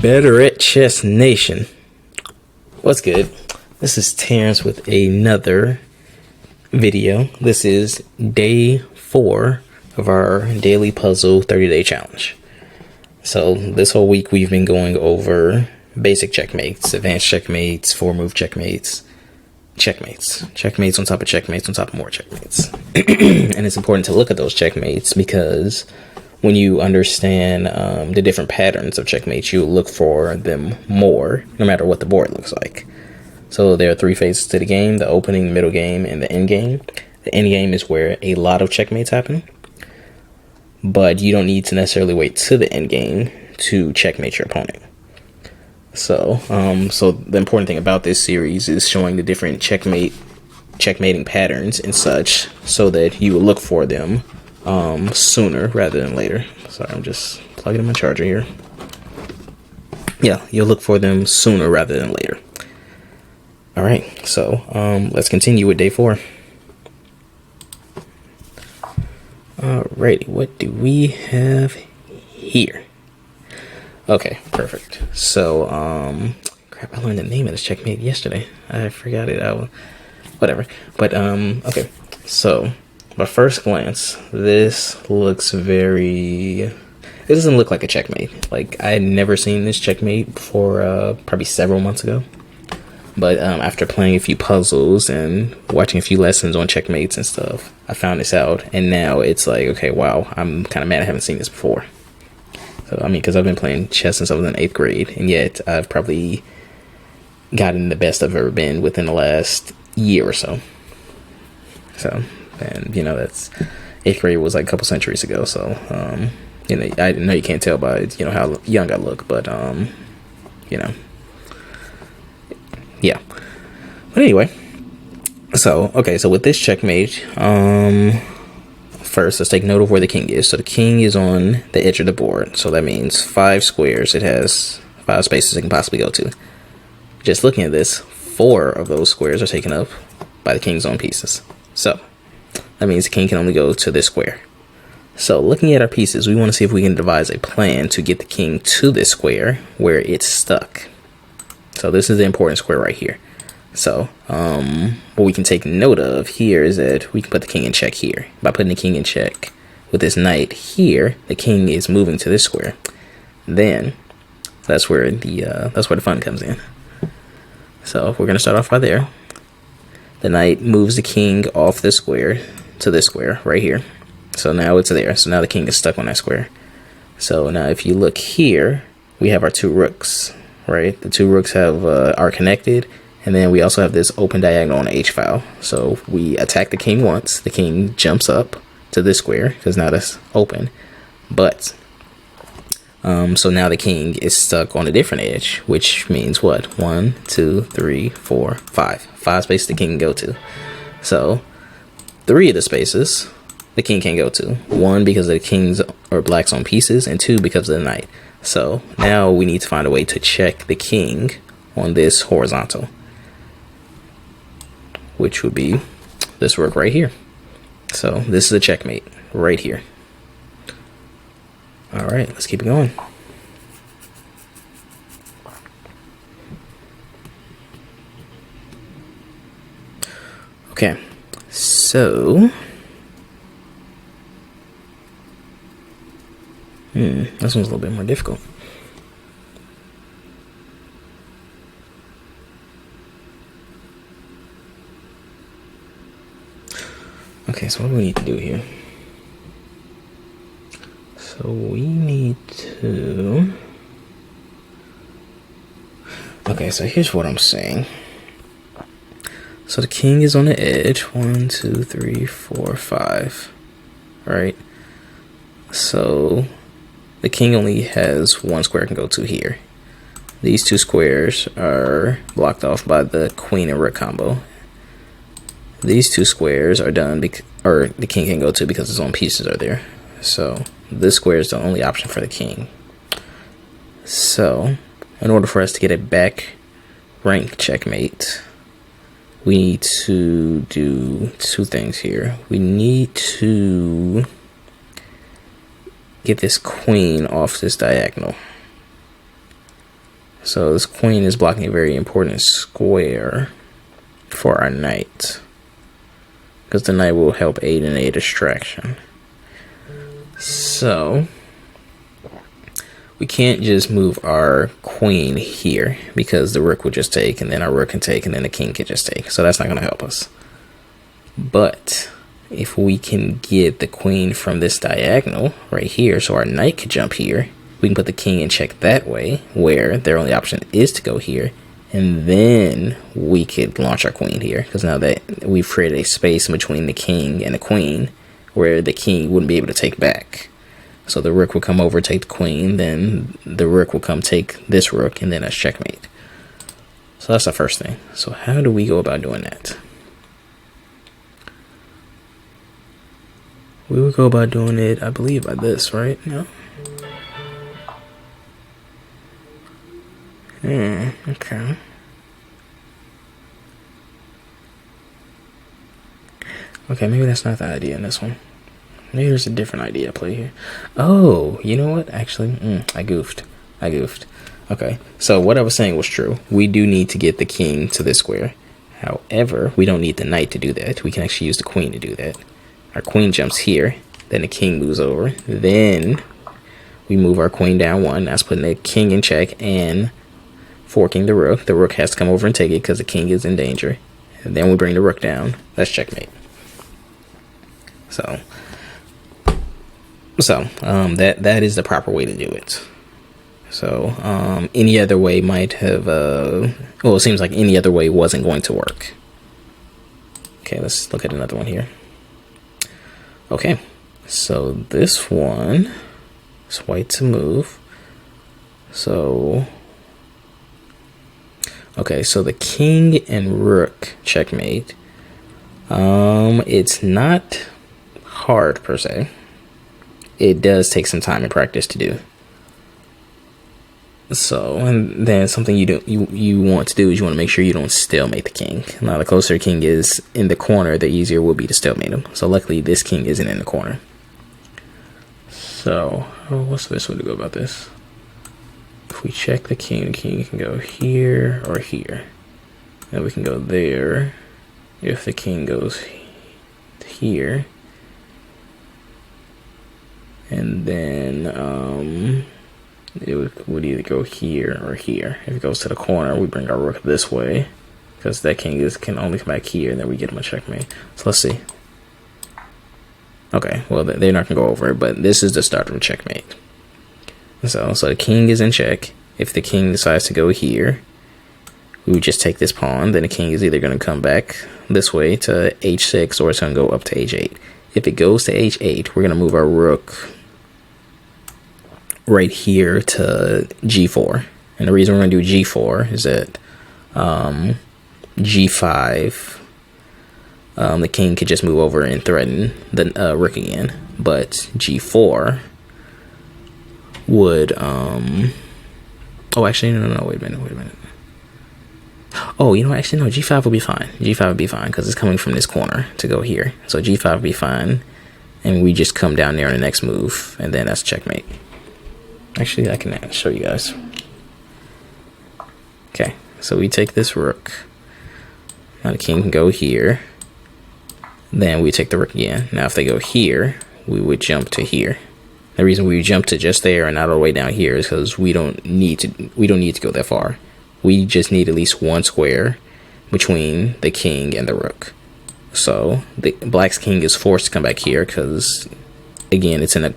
Better at Chess Nation. What's good? This is Terrence with another video. This is day 4 of our daily puzzle 30-day challenge. So this whole week we've been going over basic checkmates, advanced checkmates, 4-move checkmates, checkmates on top of checkmates on top of more checkmates. And it's important to look at those checkmates because when you understand the different patterns of checkmates, you look for them more, no matter what the board looks like. So there are 3 phases to the game: the opening, the middle game, and the end game. The end game is where a lot of checkmates happen, but you don't need to necessarily wait to the end game to checkmate your opponent. So the important thing about this series is showing the different checkmating patterns and such, so that you will look for them sooner rather than later. Sorry, I'm just plugging in my charger here. Yeah, you'll look for them sooner rather than later. All right, so let's continue with day 4. Alrighty, what do we have here? Okay, perfect. So, crap, I learned the name of this checkmate yesterday. I forgot it. Whatever. But okay. So, my first glance, this looks it doesn't look like a checkmate. Like, I had never seen this checkmate before, probably several months ago. But after playing a few puzzles and watching a few lessons on checkmates and stuff, I found this out. And now it's like, okay, wow, I'm kind of mad I haven't seen this before. So, I mean, because I've been playing chess since I was in 8th grade. And yet I've probably gotten the best I've ever been within the last year or so. So, and, you know, that's 8th grade was like a couple centuries ago. So, you know, I know you can't tell by, you know, how young I look. But, you know. Yeah, but anyway, so with this checkmate, first let's take note of where the king is. So the king is on the edge of the board, so that means 5 squares. It has 5 spaces it can possibly go to. Just looking at this, 4 of those squares are taken up by the king's own pieces, so that means the king can only go to this square. So looking at our pieces, we want to see if we can devise a plan to get the king to this square where it's stuck. So this is the important square right here. So what we can take note of here is that we can put the king in check here. By putting the king in check with this knight here, the king is moving to this square. Then that's where the fun comes in. So we're gonna start off by there. The knight moves the king off this square to this square right here. So now it's there. So now the king is stuck on that square. So now if you look here, we have our 2 rooks. Right, the 2 rooks are connected, and then we also have this open diagonal on the H file. So we attack the king once, the king jumps up to this square because now that's open. But so now the king is stuck on a different edge, which means what? 1, 2, 3, 4, 5. 5 spaces the king can go to. So 3 of the spaces the king can't go to. 1 because of the king's or black's own pieces, and 2 because of the knight. So now we need to find a way to check the king on this horizontal, which would be this rook right here. So this is a checkmate right here. All right, let's keep it going. Okay, so this one's a little bit more difficult. Okay, so what do we need to do here? So we need to... Okay, so here's what I'm saying. So the king is on the edge. 1, 2, 3, 4, 5. Right? So the king only has 1 square it can go to here. These 2 squares are blocked off by the queen and rook combo. These 2 squares are done or the king can go to because his own pieces are there. So this square is the only option for the king. So in order for us to get a back rank checkmate, we need to do 2 things here. We need to get this queen off this diagonal. So this queen is blocking a very important square for our knight, because the knight will help aid in a distraction. So we can't just move our queen here, because the rook would just take, and then our rook can take, and then the king can just take. So that's not going to help us. But if we can get the queen from this diagonal right here, so our knight could jump here, we can put the king in check that way, where their only option is to go here, and then we could launch our queen here, because now that we've created a space between the king and the queen where the king wouldn't be able to take back. So the rook will come over, take the queen, then the rook will come take this rook, and then that's checkmate. So that's the first thing. So how do we go about doing that? We would go about doing it, I believe, by this, right? No? Okay. Okay, maybe that's not the idea in this one. Maybe there's a different idea at play here. Oh, you know what? Actually, I goofed. Okay, so what I was saying was true. We do need to get the king to this square. However, we don't need the knight to do that. We can actually use the queen to do that. Our queen jumps here, then the king moves over. Then we move our queen down one. That's putting the king in check and forking the rook. The rook has to come over and take it because the king is in danger. And then we bring the rook down. That's checkmate. So that is the proper way to do it. So any other way might have well, it seems like any other way wasn't going to work. Okay, let's look at another one here. Okay, so this one is white to move. So okay, so the king and rook checkmate. It's not hard per se. It does take some time and practice to do. So, and then something you want to do is you want to make sure you don't stalemate the king. Now, the closer the king is in the corner, the easier it will be to stalemate him. So, luckily, this king isn't in the corner. So, what's the best way to go about this? If we check the king can go here or here. And we can go there. If the king goes here. And then it would either go here or here. If it goes to the corner, we bring our rook this way, because that king can only come back here, and then we get him a checkmate. So let's see. Okay, well, they're not going to go over it, but this is the start of a checkmate. So the king is in check. If the king decides to go here, we would just take this pawn. Then the king is either going to come back this way to h6, or it's going to go up to h8. If it goes to h8, we're going to move our rook right here to g4. And the reason we're going to do g4 is that g5, the king could just move over and threaten the rook again. But g4 would oh, actually, no, wait a minute. Oh, you know, actually, no, g5 will be fine. G5 will be fine because it's coming from this corner to go here. So g5 will be fine. And we just come down there on the next move. And then that's checkmate. Actually, I can show you guys. Okay, so we take this rook. Now the king can go here. Then we take the rook again. Now if they go here, we would jump to here. The reason we jump to just there and not all the way down here is because we don't need to go that far. We just need at least one square between the king and the rook. So the black's king is forced to come back here because, again, it's in a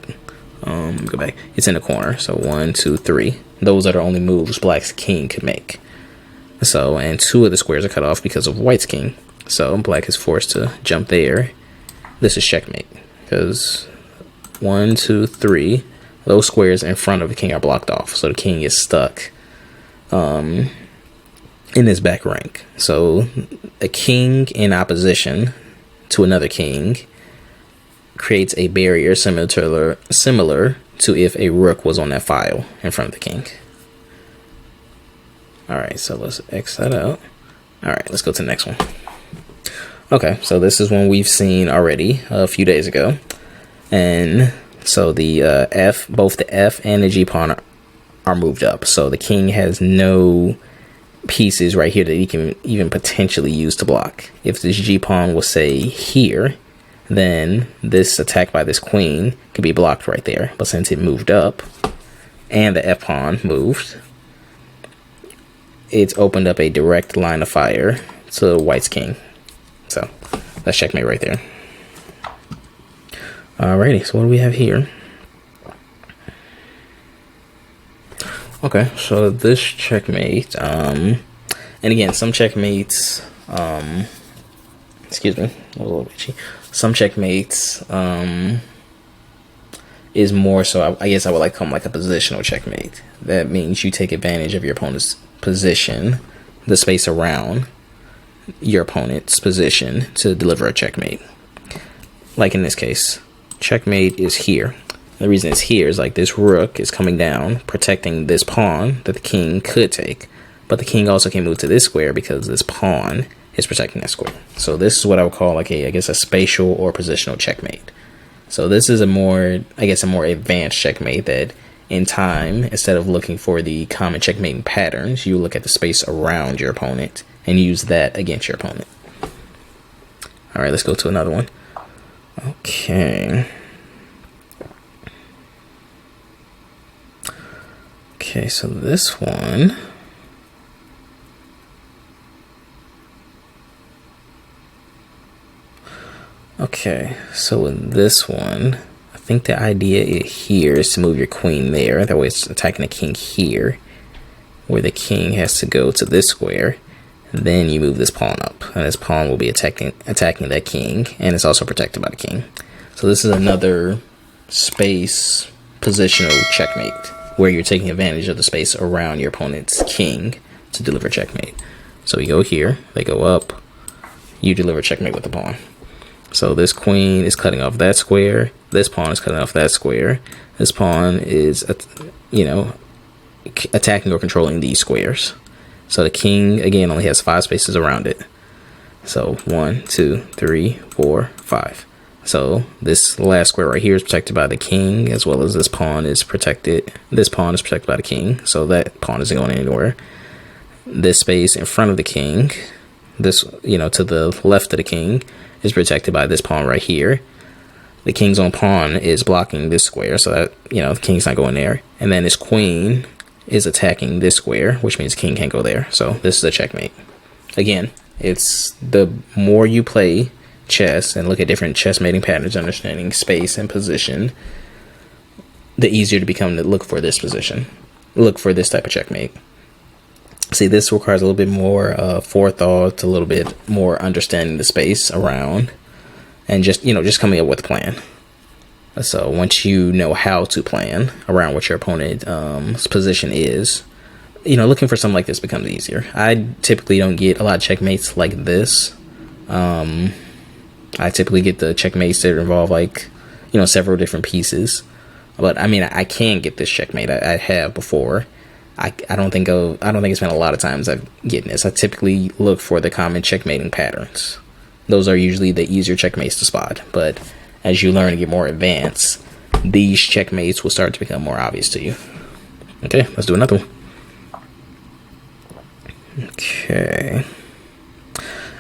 go back. It's in a corner. So 1, 2, 3. Those are the only moves black's king could make. So, and 2 of the squares are cut off because of white's king. So black is forced to jump there. This is checkmate because 1, 2, 3. Those squares in front of the king are blocked off. So the king is stuck in his back rank. So a king in opposition to another king creates a barrier similar to if a rook was on that file in front of the king. Alright, so let's X that out. Alright, let's go to the next one. Okay, so this is one we've seen already a few days ago. And so the both the F and the G pawn are moved up. So the king has no pieces right here that he can even potentially use to block. If this G pawn was, say, here, then this attack by this queen could be blocked right there. But since it moved up and the F pawn moved, it's opened up a direct line of fire to white's king. So that's checkmate right there. Alrighty, so what do we have here? Okay, so this checkmate, and again, some checkmates, excuse me, a little itchy. Some checkmates, is more so, I guess I would like call them like a positional checkmate. That means you take advantage of your opponent's position, the space around your opponent's position, to deliver a checkmate. Like in this case, checkmate is here. The reason it's here is like this rook is coming down, protecting this pawn that the king could take. But the king also can move to this square because this pawn is protecting that square. So this is what I would call like a, I guess, a spatial or positional checkmate. So this is a more, I guess, a more advanced checkmate that in time, instead of looking for the common checkmating patterns, you look at the space around your opponent and use that against your opponent. All right, let's go to another one. Okay. Okay, so this one, okay, so in this one, I think the idea here is to move your queen there. That way it's attacking the king here, where the king has to go to this square. Then you move this pawn up, and this pawn will be attacking that king, and it's also protected by the king. So this is another space positional checkmate, where you're taking advantage of the space around your opponent's king to deliver checkmate. So you go here, they go up, you deliver checkmate with the pawn. So this queen is cutting off that square, this pawn is cutting off that square, this pawn is, you know, attacking or controlling these squares. So the king, again, only has 5 spaces around it. So 1, 2, 3, 4, 5. So this last square right here is protected by the king, as well as this pawn is protected. This pawn is protected by the king, so that pawn isn't going anywhere. This space in front of the king, this, you know, to the left of the king, is protected by this pawn right here. The king's own pawn is blocking this square, so that, you know, the king's not going there. And then his queen is attacking this square, which means the king can't go there. So this is a checkmate. Again, it's the more you play chess and look at different chess mating patterns, understanding space and position, the easier to become to look for this position, look for this type of checkmate. See, this requires a little bit more forethought, a little bit more understanding the space around, and just, you know, just coming up with a plan. So once you know how to plan around what your opponent's position is, you know, looking for something like this becomes easier. I typically don't get a lot of checkmates like this. I typically get the checkmates that involve, like, you know, several different pieces. But I mean, I can get this checkmate. I have before. I don't think it's been a lot of times I've gotten this. I typically look for the common checkmating patterns. Those are usually the easier checkmates to spot. But as you learn to get more advanced, these checkmates will start to become more obvious to you. Okay, let's do another one. Okay.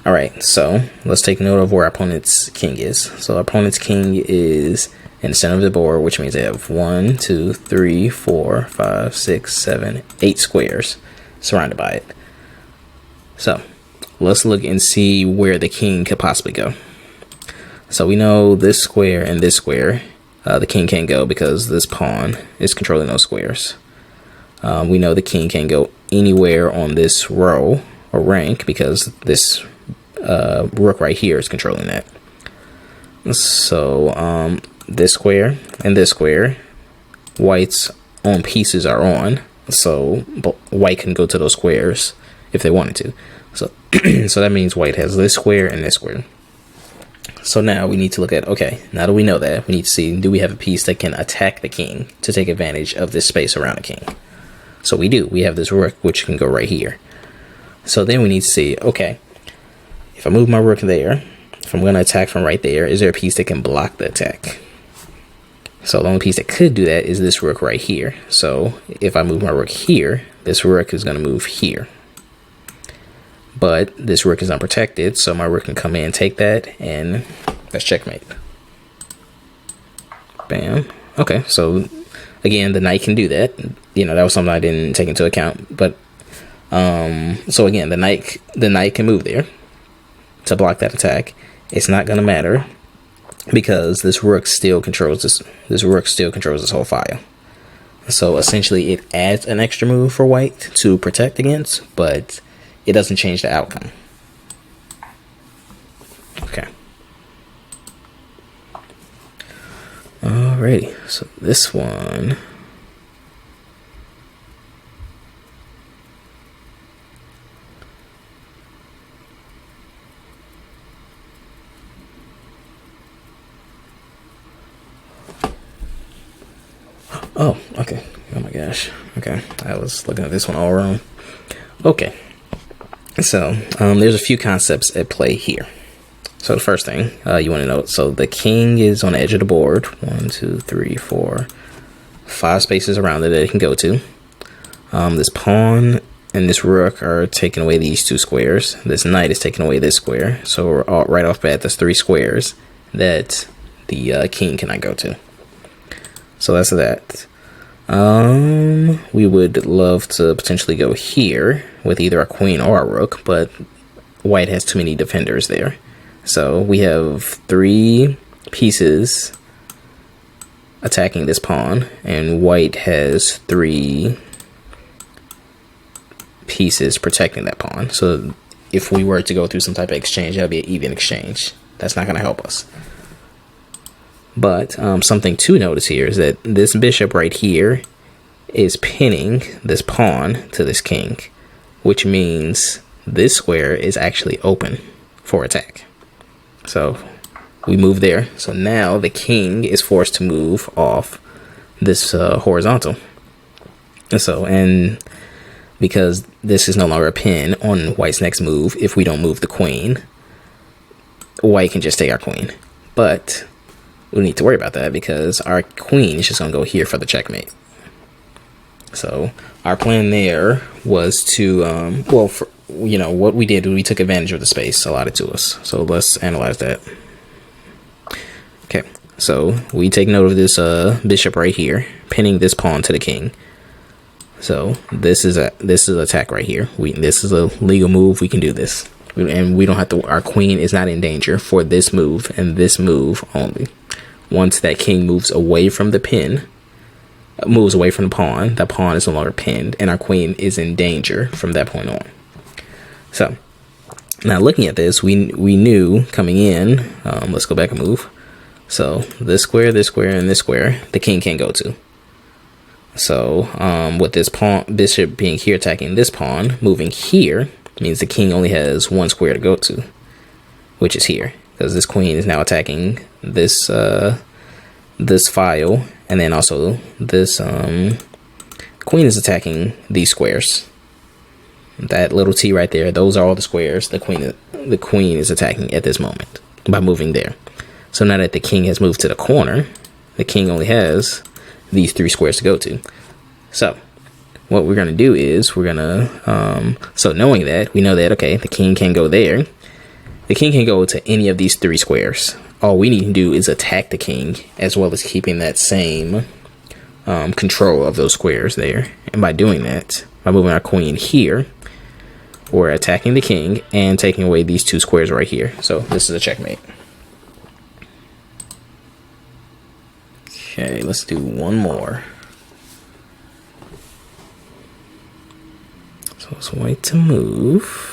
All right, so let's take note of where our opponent's king is. So our opponent's king is in the center of the board, which means they have 1, 2, 3, 4, 5, 6, 7, 8 squares surrounded by it. So let's look and see where the king could possibly go. So we know this square and this square, the king can't go because this pawn is controlling those squares. We know the king can't go anywhere on this row or rank because this rook right here is controlling that. So this square and this square, white's own pieces are on, so white can go to those squares if they wanted to. So so that means white has this square and this square. So now we need to look at, okay, now that we know that, we need to see, do we have a piece that can attack the king to take advantage of this space around the king? So we do. We have this rook, which can go right here. So then we need to see, okay, if I move my rook there, if I'm going to attack from right there, is there a piece that can block the attack? So the only piece that could do that is this rook right here. So if I move my rook here, this rook is going to move here. But this rook is unprotected, so my rook can come in and take that, and that's checkmate. Bam. Okay, so again, the knight can do that. You know, that was something I didn't take into account. But so again, the knight can move there to block that attack. It's not going to matter because this rook still controls this rook still controls this whole file. So essentially, it adds an extra move for white to protect against, but it doesn't change the outcome. Okay. Alrighty, so this one. Oh, okay. Oh my gosh. Okay, I was looking at this one all wrong. Okay. So, there's a few concepts at play here. So the first thing you want to note, so the king is on the edge of the board. 1, 2, 3, 4, 5 spaces around it that it can go to. This pawn and this rook are taking away these 2 squares. This knight is taking away this square. So right off bat, that's 3 squares that the king cannot go to. So that's that. We would love to potentially go here with either a queen or a rook, but white has too many defenders there. So we have 3 pieces attacking this pawn, and white has 3 pieces protecting that pawn. So if we were to go through some type of exchange, that would be an even exchange. That's not going to help us. But something to notice here is that this bishop right here is pinning this pawn to this king, which means this square is actually open for attack. So we move there. So now the king is forced to move off this horizontal. And because this is no longer a pin on white's next move, if we don't move the queen, white can just take our queen. But we need to worry about that because our queen is just going to go here for the checkmate. So our plan there was to, what we did, we took advantage of the space allotted to us. So let's analyze that. Okay, so we take note of this bishop right here, pinning this pawn to the king. So this is attack right here. This is a legal move. We can do this, and we don't have to. Our queen is not in danger for this move and this move only. Once that king moves away from the pin, moves away from the pawn is no longer pinned, and our queen is in danger from that point on. So now looking at this, we knew coming in, let's go back and move. So this square, and this square, the king can't go to. So with this bishop being here attacking this pawn, moving here means the king only has 1 square to go to, which is here, because this queen is now attacking this this file, and then also this queen is attacking these squares. That little t right there, those are all the squares the queen is attacking at this moment by moving there. So now that the king has moved to the corner, the king only has these 3 squares to go to. So what we're going to do is we're going to so knowing that, we know that, okay, the king can go there. The king can go to any of these 3 squares. All we need to do is attack the king, as well as keeping that same control of those squares there. And by doing that, by moving our queen here, we're attacking the king and taking away these 2 squares right here. So this is a checkmate. Okay, let's do one more. So let's wait to move.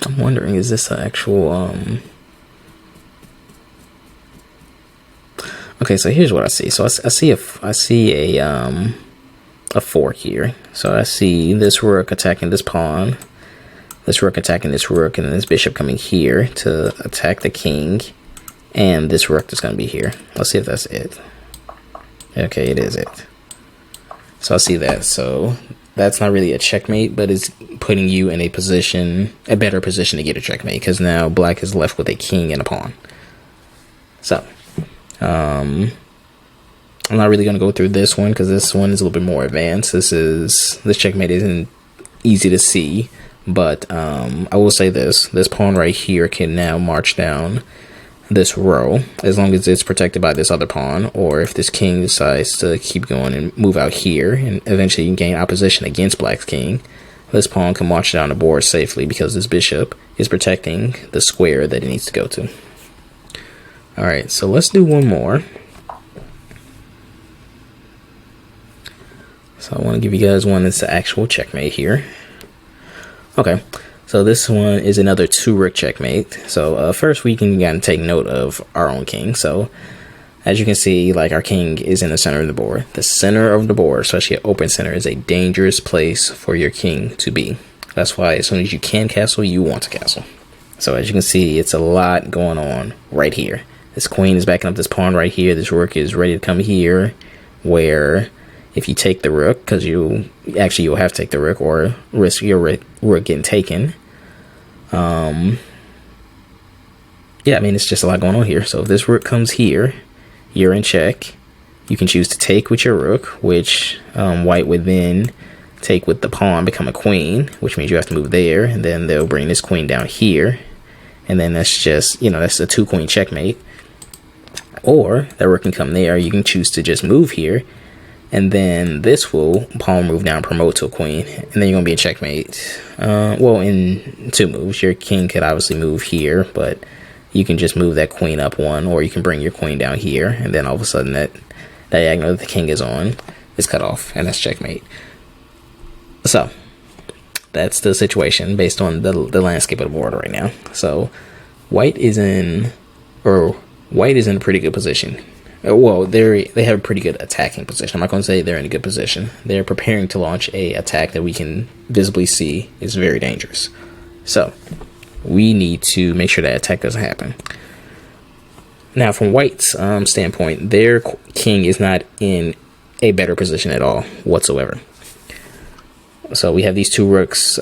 I'm wondering, is this an actual okay, so here's what I see. So I see a fork here. So I see this rook attacking this pawn, this rook attacking this rook, and then this bishop coming here to attack the king, and this rook that's going to be here. Let's see if that's it. Okay, it is it. So I see that. So that's not really a checkmate, but it's putting you in a position, a better position to get a checkmate, because now black is left with a king and a pawn. So I'm not really going to go through this one because this one is a little bit more advanced. This checkmate isn't easy to see, but I will say this pawn right here can now march down this row as long as it's protected by this other pawn, or if this king decides to keep going and move out here and eventually you can gain opposition against black's king, this pawn can march down the board safely because this bishop is protecting the square that it needs to go to. Alright, so let's do one more. So I want to give you guys one that's the actual checkmate here. Okay, so this one is another 2-rook checkmate. So first we can kind of take note of our own king. So as you can see, like, our king is in the center of the board. The center of the board, especially an open center, is a dangerous place for your king to be. That's why as soon as you can castle, you want to castle. So as you can see, it's a lot going on right here. This queen is backing up this pawn right here. This rook is ready to come here, where if you take the rook, because you'll have to take the rook or risk your rook getting taken. Yeah, I mean, it's just a lot going on here. So if this rook comes here, you're in check. You can choose to take with your rook, which white would then take with the pawn, become a queen, which means you have to move there, and then they'll bring this queen down here, and then that's just, that's a 2-queen checkmate. Or that rook can come there. You can choose to just move here, and then this will pawn move down, promote to a queen, and then you're gonna be in checkmate. Well, in 2 moves, your king could obviously move here, but you can just move that queen up 1, or you can bring your queen down here, and then all of a sudden that diagonal that the king is on is cut off, and that's checkmate. So that's the situation based on the landscape of the board right now. So white is in a pretty good position. Well, they have a pretty good attacking position. I'm not going to say they're in a good position. They're preparing to launch a attack that we can visibly see is very dangerous. So we need to make sure that attack doesn't happen. Now, from white's standpoint, their king is not in a better position at all whatsoever. So we have these 2 rooks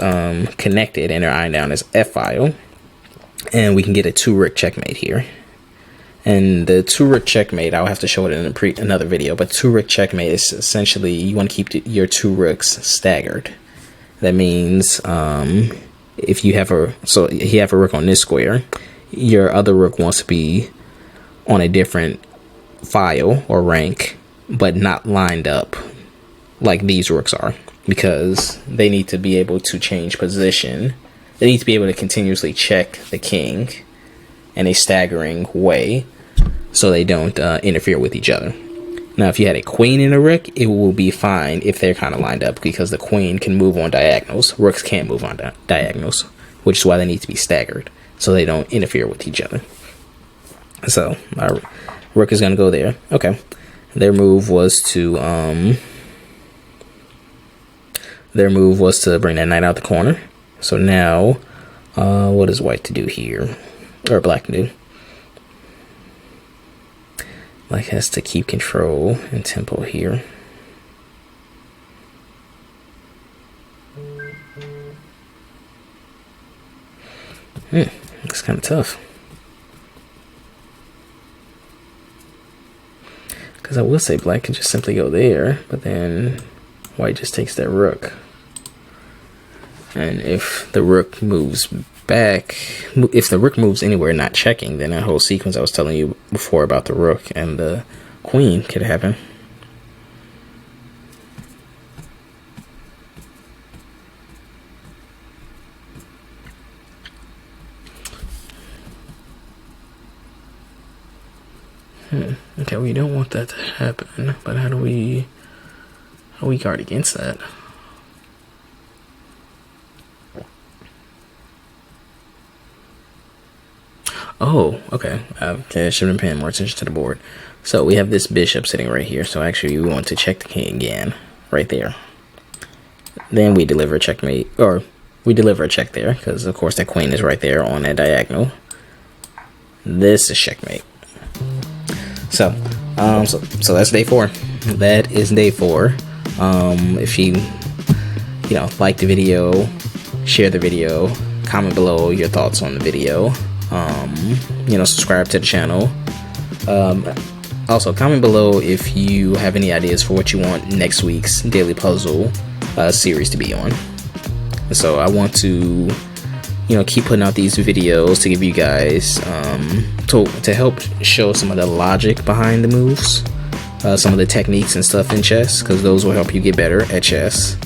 connected, and they're eyeing down this f-file, and we can get a 2-rook checkmate here. And the 2-rook checkmate, I'll have to show it in another video, but 2-rook checkmate is essentially you want to keep your 2 rooks staggered. That means if you have you have a rook on this square, your other rook wants to be on a different file or rank, but not lined up like these rooks are, because they need to be able to change position. They need to be able to continuously check the king in a staggering way so they don't interfere with each other. Now, if you had a queen and a rook, it will be fine if they're kind of lined up, because the queen can move on diagonals. Rooks can't move on diagonals, which is why they need to be staggered so they don't interfere with each other. So our rook is going to go there. Okay, their move was to bring that knight out the corner. So now what is white to do here, or black to do? Black has to keep control and tempo here. Looks kind of tough. Because I will say black can just simply go there, but then white just takes that rook. And if the rook moves back, if the rook moves anywhere not checking, then that whole sequence I was telling you before about the rook and the queen could happen. Okay, we don't want that to happen, but how do we guard against that? Oh, okay. Okay, I should have been paying more attention to the board. So we have this bishop sitting right here. So actually we want to check the king again, right there. Then we deliver a checkmate, or we deliver a check there, because of course that queen is right there on that diagonal. This is checkmate. So that's day 4. That is day 4 If you like the video, share the video, comment below your thoughts on the video. Subscribe to the channel. Also, comment below if you have any ideas for what you want next week's daily puzzle series to be on. So I want to keep putting out these videos to give you guys to help show some of the logic behind the moves, some of the techniques and stuff in chess, because those will help you get better at chess.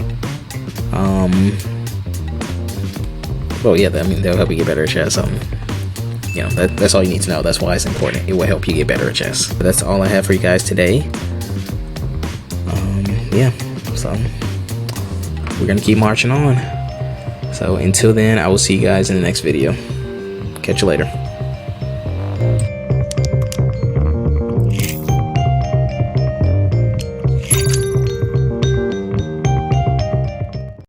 Well, yeah, they'll help you get better at chess. That's all you need to know. That's why it's important. It will help you get better at chess. But that's all I have for you guys today. So we're gonna keep marching on. So until then, I will see you guys in the next video. Catch you later.